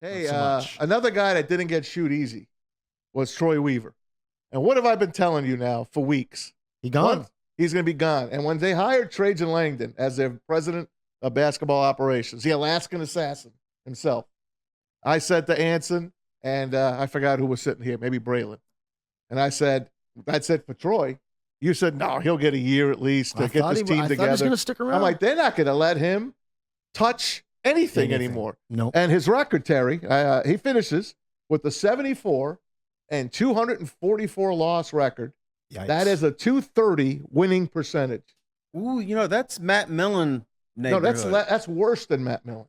Hey, so much. another guy that didn't get shoot easy was Troy Weaver. And what have I been telling you now for weeks? He gone. He's going to be gone. And when they hired Trajan Langdon as their president of basketball operations, the Alaskan assassin himself, I said to Anson, and I forgot who was sitting here, maybe Braylon. And I said, that's it for Troy. You said, no, he'll get a year at least to get this team together. I thought he was going to stick around. I'm like, they're not going to let him touch anything anymore. Nope. And his record, Terry, he finishes with the 74 and 244 loss record. Yikes. That is a 230 winning percentage. Ooh, that's Matt Millen neighborhood. No, that's worse than Matt Millen.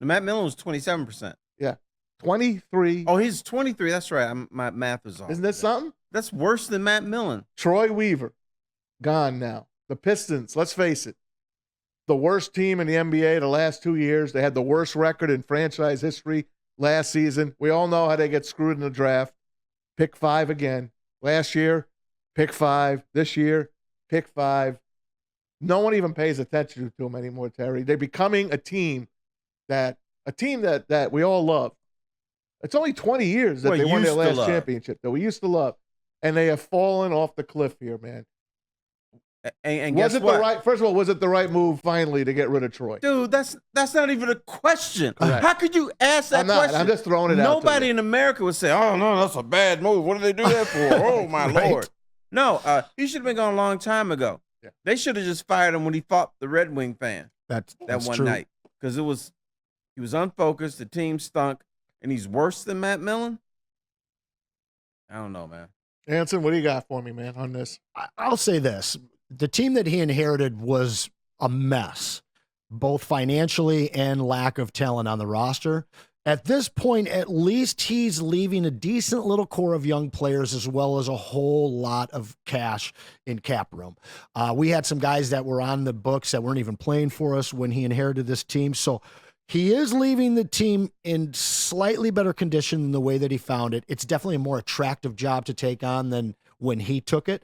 Matt Millen was 27%. Yeah, 23. Oh, he's 23. That's right. My math was off. Isn't that something? That's worse than Matt Millen. Troy Weaver, gone now. The Pistons, let's face it, the worst team in the NBA the last 2 years. They had the worst record in franchise history last season. We all know how they get screwed in the draft. Pick 5 again. Last year, pick 5. This year, pick 5. No one even pays attention to them anymore, Terry. They're becoming a team that we all love. It's only 20 years that they won their last championship that we used to love. And they have fallen off the cliff here, man. And guess what? First of all, was it the right move finally to get rid of Troy? Dude, that's not even a question. Correct. How could you ask that question? I'm just throwing it out. Nobody in America would say, "Oh no, that's a bad move. What did they do that for?" Oh my Lord. No, he should have been gone a long time ago. Yeah. They should have just fired him when he fought the Red Wing fan that one true. night because he was unfocused. The team stunk, and he's worse than Matt Millen. I don't know, man. Anson, what do you got for me, man, on this? I'll say this. The team that he inherited was a mess, both financially and lack of talent on the roster. At this point, at least he's leaving a decent little core of young players as well as a whole lot of cash in cap room. We had some guys that were on the books that weren't even playing for us when he inherited this team. So he is leaving the team in slightly better condition than the way that he found it. It's definitely a more attractive job to take on than when he took it.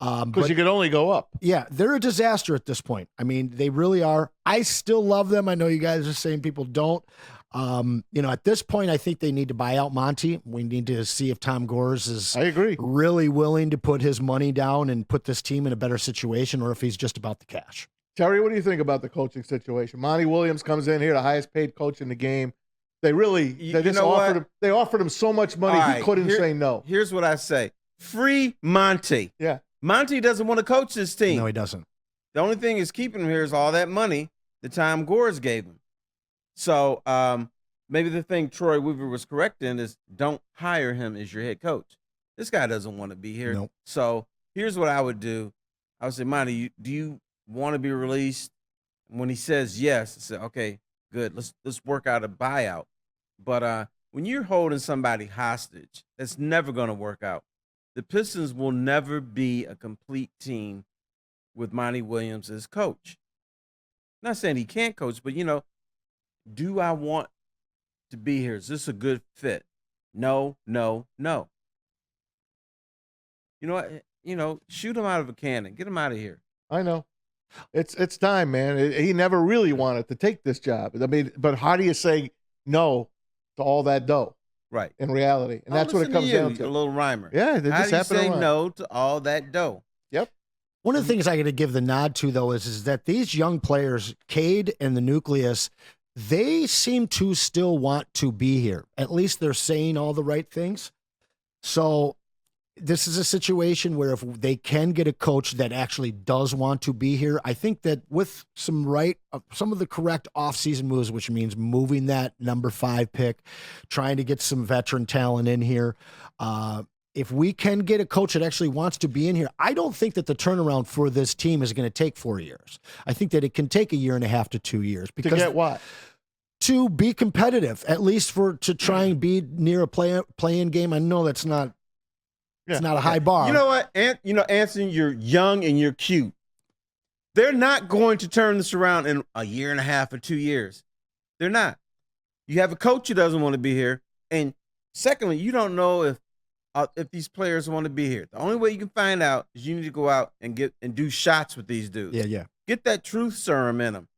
Because you could only go up. Yeah, they're a disaster at this point. I mean, they really are. I still love them. I know you guys are saying people don't. At this point, I think they need to buy out Monty. We need to see if Tom Gores is really willing to put his money down and put this team in a better situation, or if he's just about the cash. Terry, what do you think about the coaching situation? Monty Williams comes in here, the highest paid coach in the game. They offered him so much money, he couldn't say no. Here's what I say. Free Monty. Yeah. Monty doesn't want to coach this team. No, he doesn't. The only thing is keeping him here is all that money that Tom Gores gave him. So maybe the thing Troy Weaver was correct in is don't hire him as your head coach. This guy doesn't want to be here. Nope. So here's what I would do. I would say, Monty, do you want to be released? When he says yes, I say, okay, good. Let's work out a buyout. But when you're holding somebody hostage, that's never going to work out. The Pistons will never be a complete team with Monty Williams as coach. I'm not saying he can't coach, but, do I want to be here? Is this a good fit? No, no, no. You know what? Shoot him out of a cannon. Get him out of here. I know. It's time, man. He never really wanted to take this job. I mean, but how do you say no to all that dough? Right. In reality. And that's what it comes down to. A little rhymer. Yeah, they just happen to say no to all that dough? Yep. One of the things I got to give the nod to, though, is that these young players, Cade and the nucleus, they seem to still want to be here. At least they're saying all the right things. So this is a situation where if they can get a coach that actually does want to be here, I think that with some of the correct offseason moves, which means moving that number 5 pick, trying to get some veteran talent in here, if we can get a coach that actually wants to be in here, I don't think that the turnaround for this team is going to take 4 years. I think that it can take 1.5 to 2 years. Because to get what? To be competitive, at least to try and be near a play-in game. I know that's not. It's not a high bar. You know what? Anson, you're young and you're cute. They're not going to turn this around in 1.5 or 2 years. They're not. You have a coach who doesn't want to be here. And secondly, you don't know if these players want to be here. The only way you can find out is you need to go out and do shots with these dudes. Yeah. Get that truth serum in them.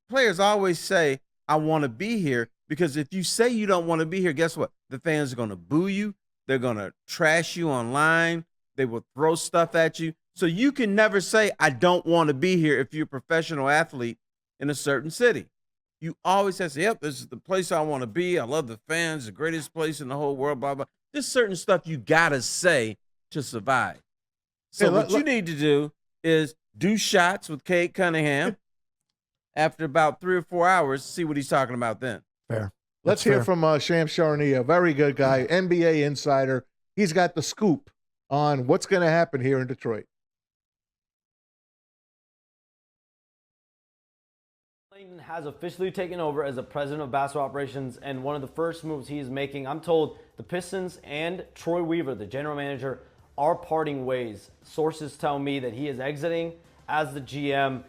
Players always say, I want to be here Because if you say you don't want to be here, guess what? The fans are going to boo you. They're going to trash you online. They will throw stuff at you. So you can never say, I don't want to be here if you're a professional athlete in a certain city. You always have to say, yep, this is the place I want to be. I love the fans, the greatest place in the whole world, blah, blah. There's certain stuff you got to say to survive. So what you need to do is do shots with Cade Cunningham after about 3 or 4 hours, see what he's talking about then. Fair. Let's hear from Shams Charania, a very good guy, NBA insider. He's got the scoop on what's going to happen here in Detroit. Langdon has officially taken over as the president of basketball operations, and one of the first moves he is making, I'm told the Pistons and Troy Weaver, the general manager, are parting ways. Sources tell me that he is exiting as the GM.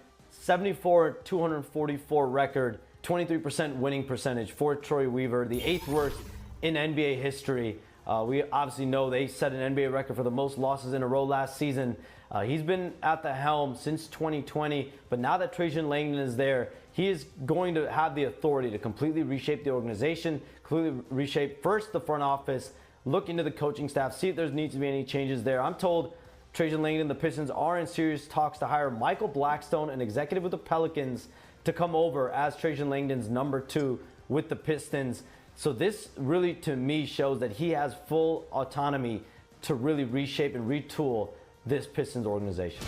74-244 record, 23% winning percentage for Troy Weaver, the 8th worst in NBA history. We obviously know they set an NBA record for the most losses in a row last season. He's been at the helm since 2020, but now that Trajan Langdon is there, he is going to have the authority to completely reshape the organization, completely reshape first the front office, look into the coaching staff, see if there needs to be any changes there. I'm told Trajan Langdon, the Pistons, are in serious talks to hire Michael Blackstone, an executive with the Pelicans, to come over as Trajan Langdon's number 2 with the Pistons. So this really, to me, shows that he has full autonomy to really reshape and retool this Pistons organization.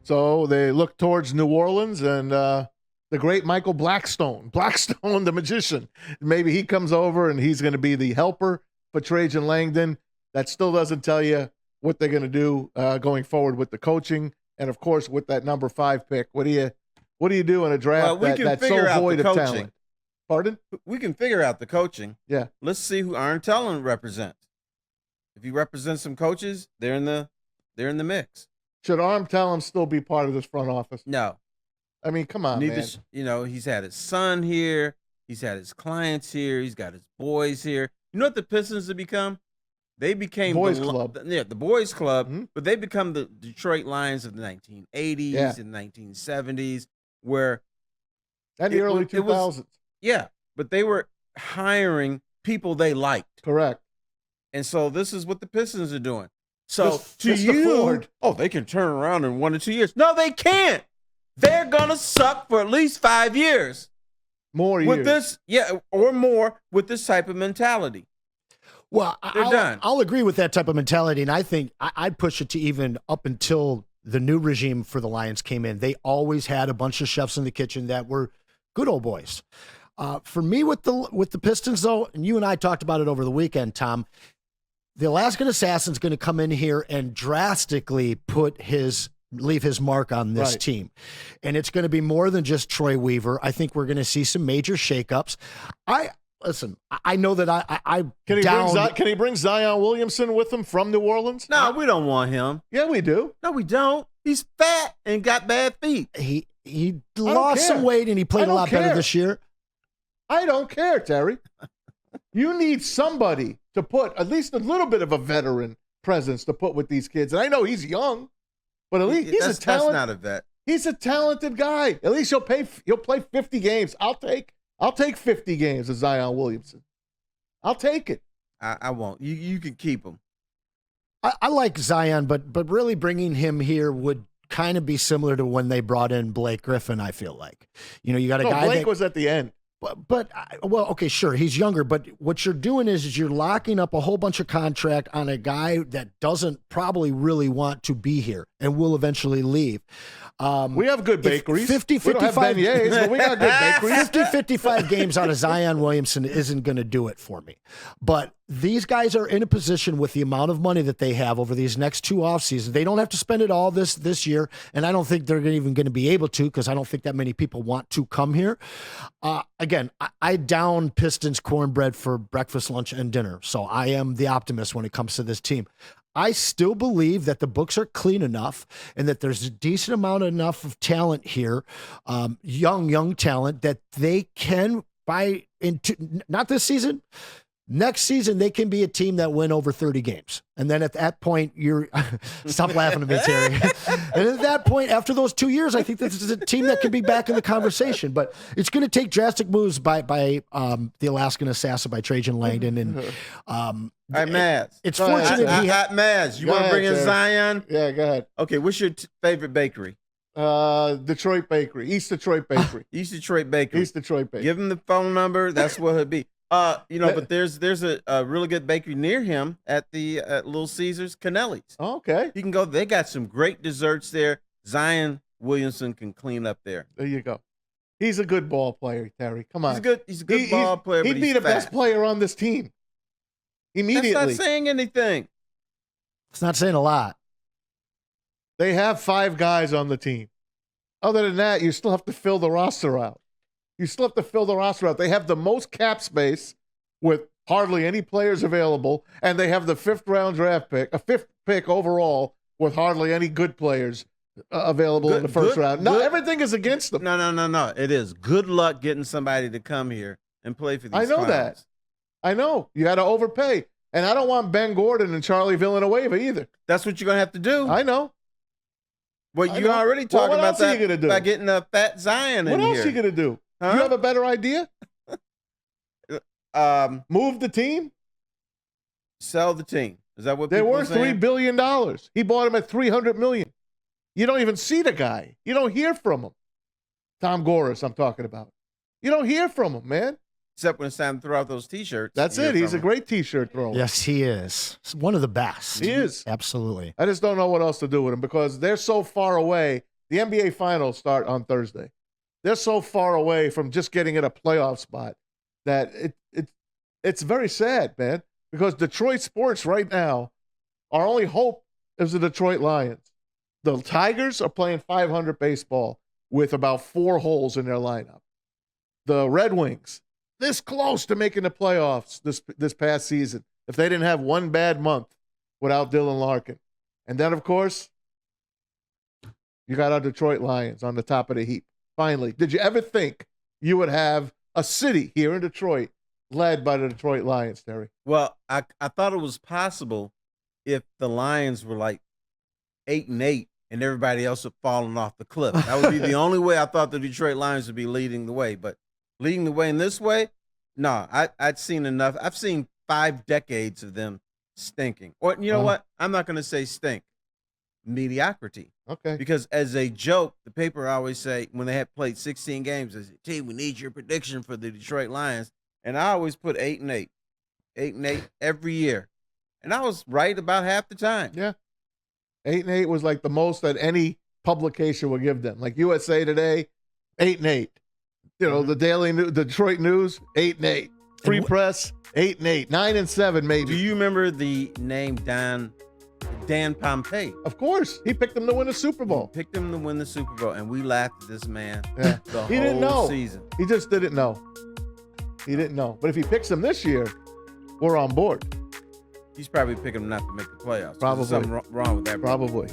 So they look towards New Orleans and the great Michael Blackstone, the magician. Maybe he comes over and he's going to be the helper for Trajan Langdon. That still doesn't tell you what they're going to do going forward with the coaching. And, of course, with that number 5 pick, what do you do in a draft that's so void of talent? Pardon? We can figure out the coaching. Yeah. Let's see who Arn Tellin represents. If he represents some coaches, they're in the mix. Should Arm Tellin still be part of this front office? No. I mean, come on, man. He's had his son here. He's had his clients here. He's got his boys here. You know what the Pistons have become? They became boys club. The boys club, Mm-hmm. but they become the Detroit Lions of the 1980s and 1970s, where and the early 2000s. But they were hiring people they liked. Correct. And so this is what the Pistons are doing. So Mr. Ford. they can turn around in 1 or 2 years. No, they can't. They're gonna suck for at least 5 years. More with years. this, or more with this type of mentality. Well, done. I'll agree with that type of mentality, and I think I'd push it to even up until the new regime for the Lions came in. They always had a bunch of chefs in the kitchen that were good old boys. For me, with the Pistons, though, and you and I talked about it over the weekend, Tom, the Alaskan Assassin's going to come in here and drastically leave his mark on this team. And it's going to be more than just Troy Weaver. I think we're going to see some major shakeups. Listen, I know that Can he bring Zion Williamson with him from New Orleans? No, we don't want him. Yeah, we do. No, we don't. He's fat and got bad feet. He lost some weight and he played a lot better this year. I don't care, Terry. You need somebody to put at least a little bit of a veteran presence to put with these kids. And I know he's young, but at least he's a talent. That's not a vet. He's a talented guy. At least he'll play 50 games. I'll take 50 games of Zion Williamson. I'll take it. I won't. You can keep him. I like Zion, but really bringing him here would kind of be similar to when they brought in Blake Griffin, I feel like. You got a guy Blake was at the end. But okay, sure, he's younger, but what you're doing is you're locking up a whole bunch of contract on a guy that doesn't probably really want to be here and will eventually leave. We have good bakeries. 50, 55, we don't have beignets, but we got good bakeries. 50, 55 games out of Zion Williamson isn't going to do it for me. But these guys are in a position with the amount of money that they have over these next 2 offseasons. They don't have to spend it all this year, and I don't think they're even going to be able to because I don't think that many people want to come here. Again, I down Pistons cornbread for breakfast, lunch, and dinner. So I am the optimist when it comes to this team. I still believe that the books are clean enough and that there's a decent amount enough of talent here, young talent, that they can buy into, not this season, Next season, they can be a team that win over 30 games. And then at that point, you're stop laughing at me, Terry. And at that point, after those 2 years, I think this is a team that can be back in the conversation. But it's going to take drastic moves by the Alaskan assassin, by Trajan Langdon. And Hey, Maz. it's fortunate he Maz, you want to bring in Zion? Yeah, go ahead. Okay, what's your favorite bakery? Detroit Bakery, East Detroit Bakery. East Detroit Bakery. East Detroit Bakery. Give him the phone number. That's what it'll be. But there's a really good bakery near him at Little Caesars, Canelli's. Okay. You can go. They got some great desserts there. Zion Williamson can clean up there. There you go. He's a good ball player, Terry. Come on. He's a good ball player. He'd but be he's the fat. best player on this team. Immediately. That's not saying anything. It's not saying a lot. They have 5 guys on the team. Other than that, you still have to fill the roster out. They have the most cap space with hardly any players available, and they have the 5th round draft pick, a 5th pick overall with hardly any good players available in the first round. No, everything is against them. No. It is. Good luck getting somebody to come here and play for these I know Clowns. that. I know. You got to overpay. And I don't want Ben Gordon and Charlie Villanueva either. That's what you're going to have to do. I know. Well, I you know. already Well, talking what about else are that you gonna do? by getting a fat Zion in What here. else are you going to do? Huh? You have a better idea? Move the team? Sell the team. Is that what They're people are worth saying? $3 billion. He bought him at $300 million. You don't even see the guy. You don't hear from him. Tom Goris, I'm talking about. You don't hear from him, man. Except when it's time to throw out those T-shirts. That's you hear it. He's from a him. great T-shirt thrower. Yes, he is. He's one of the best. He is. Absolutely. I just don't know what else to do with him because they're so far away. The NBA Finals start on Thursday. They're so far away from just getting in a playoff spot that it's very sad, man, because Detroit sports right now, our only hope is the Detroit Lions. The Tigers are playing .500 baseball with about 4 holes in their lineup. The Red Wings, this close to making the playoffs this past season if they didn't have one bad month without Dylan Larkin. And then, of course, you got our Detroit Lions on the top of the heap. Finally, did you ever think you would have a city here in Detroit led by the Detroit Lions, Terry? Well, I thought it was possible if the Lions were like 8-8 and everybody else had fallen off the cliff. That would be the only way I thought the Detroit Lions would be leading the way. But leading the way in this way, no, I'd seen enough. I've seen 5 decades of them stinking. Or you know what? I'm not going to say stink. Mediocrity. Okay. Because as a joke, the paper always say when they had played 16 games, they said, "Team, we need your prediction for the Detroit Lions." And I always put 8-8, 8-8 every year, and I was right about half the time. Yeah. 8-8 was like the most that any publication would give them. Like USA Today, 8-8. You know, the Daily Detroit News, 8-8. Free Press, 8-8. 9-7 maybe. Do you remember the name Dan Pompei? Of course. He picked them to win the Super Bowl. Picked him to win the Super Bowl, and we laughed at this man Yeah. the He whole didn't know. season. He just didn't know. He didn't know. But if he picks them this year, we're on board. He's probably picking them not to make the playoffs. Probably. There's something wrong with that. Probably.